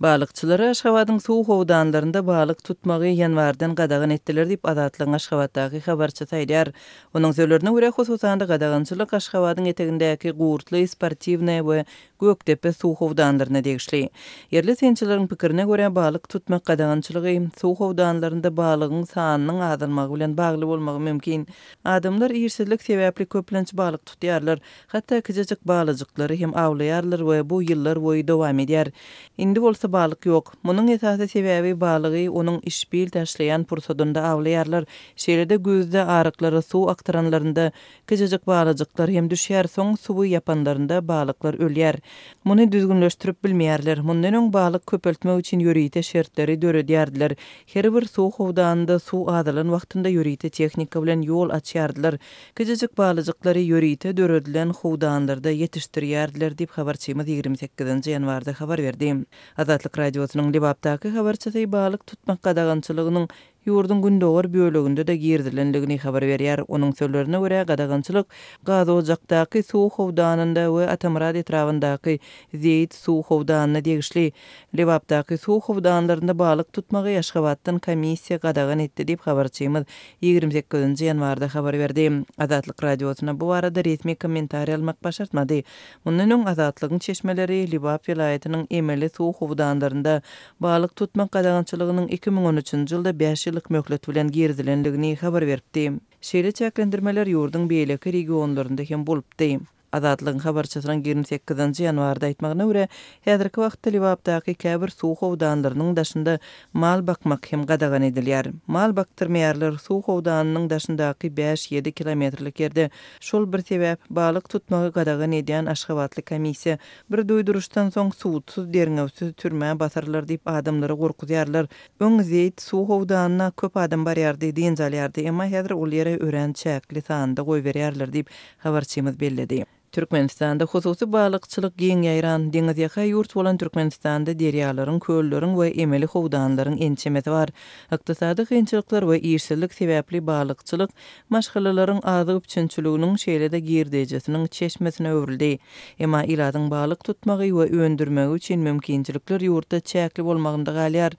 Balıkçıları Aşgabatyň suw howdanlarynda balyk tutmagy ýanwardan gadagan etdiler diýip Adatlyň Aşgabatdaky habarçy taýdýar. Onuň sözlerine görä hususanda gadagançylyk Aşgabatyň etegindäki gurtly sportiwne we Gökdepe suw howdanlaryna degişli. Yerli tençileriň pikirine görä balyk tutmak gadagançylygy suw howdanlarynda balygyň sanynyň azalmagy bilen bagly bolmagy mümkin. Adamlar ýersizlik sebäpli köplenç balyk tutýarlar, hatda kiçijek balyjyklary hem awlaýarlar we bu ýyllar boýy dowam edýär. Indi bolsa balyk ýok. Munyň esasy sebäbi balygy onuň işbil taşlaýan pursatynda awlaýarlar. Şeýlede gözde arıklary suw aktaranlarynda kiçijek balyjyklar hem düşýär, soň suwy ýapanlarynda balyklar ölýär. Muny düzgünleşdirip bilmeýärler. Mundan öň balyk köpeltmek üçin ýörite şertleri döredýärdiler. Her bir suw howdanynda suw azalan wagtynda ýörite tehnika bilen ýol açýardylar. Kiçijek balyjyklary ýörite döredilen howdanlarda ýetişdirýärdiler diýip habarçymyz 28-nji ýanwarda habar berdi. Azatlyk radiosynyň Libapdaky habarçysy balyk tutmak gadagançylygynyň ýurdun gündogor böleginde de girdilenligini habar berýär. Onuň sözlerine görä gadagançylyk gazy ojakdaky suw howdanynda we Atamrad etrawyndaky Zeyt suw howdanyna degişli. Libapdaky suw howdanlarynda balyk tutmagy Aşgabatdan komissiýa gadagan etdi diýip habarçymyz 28-nji ýanwarda habar berdi. Azatlyk radiosyna bu arada resmi kommentariýa almak başartmady. Mundan öň Azatlygyň çeşmeleri Libap vilayatynyň emeli suw howdanlarynda balyk tutmak gadagançylygynyň 2013-nji ýylda 5 ýyllyk möhlet bilen girdilenligini habar berdi. Şeýle çäklendirmeler ýurdun beýleki regionlarynda hem bolupdy. Azatlygyň habarçysynyň 28-nji ýanwarda aýtmagyna görä, häzirki wagtda Libapdaky käbir suw howdanlarynyň daşynda mal bakmak hem gadagan edilýär. Mal baktyrmaýarlar suw howdanynyň daşyndaky 5-7 kilometrlik ýerde. Şol bir sebäp balyk tutmagy gadagan edýän Aşgabatly komissiýa bir duýduruşdan soň suwsuz derňewsiz türmä basarlar diýip adamlary gorkutýarlar. Öň Zeyt suw howdanyna köp adam barýardy, diýenjalýardy, emma häzir ol ýere ören çäkli sanda goý berýärler diýip habarçymyz belledi. Türkmenistanda hususy balykçylyk giň ýaýran deňiz ýaka ýurt bolan Türkmenistanda derýalaryň, kölleriň we emeli howdanlaryň ençemeti bar. Ykdysady kynçylyklar we ýersizlik sebäpli balykçylyk maşgalalaryň azy üçinçiliginiň şeýlede girdejesiniň çeşmesine öwrildi. Emma iladyň balyk tutmagy we öndürmegi üçin mümkinçilikler ýurtda çäkli bolmagynda galýar.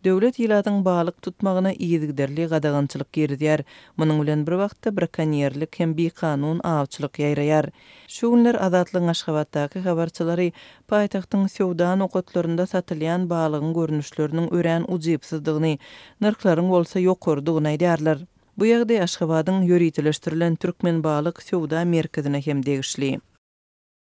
Döwlet iladyň balyk tutmagyna ýygyderli gadagançylyk girdýär. Munyň bilen bir wagtda brakonyerlik hem bekanun awçylyk ýaýraýar. Şu günler Azatlyň Aşgabatdaky habarçylary paýtagtyň sowdan okatlarynda satylýan balygyň görnüşleriniň ören ujypsyzdygyny, narklaryň bolsa ýokurdygyny aýdýarlar. Bu ýagdaý Aşgabatyň ýöritileşdirilen türkmen balyk sowda merkezine hem degişli.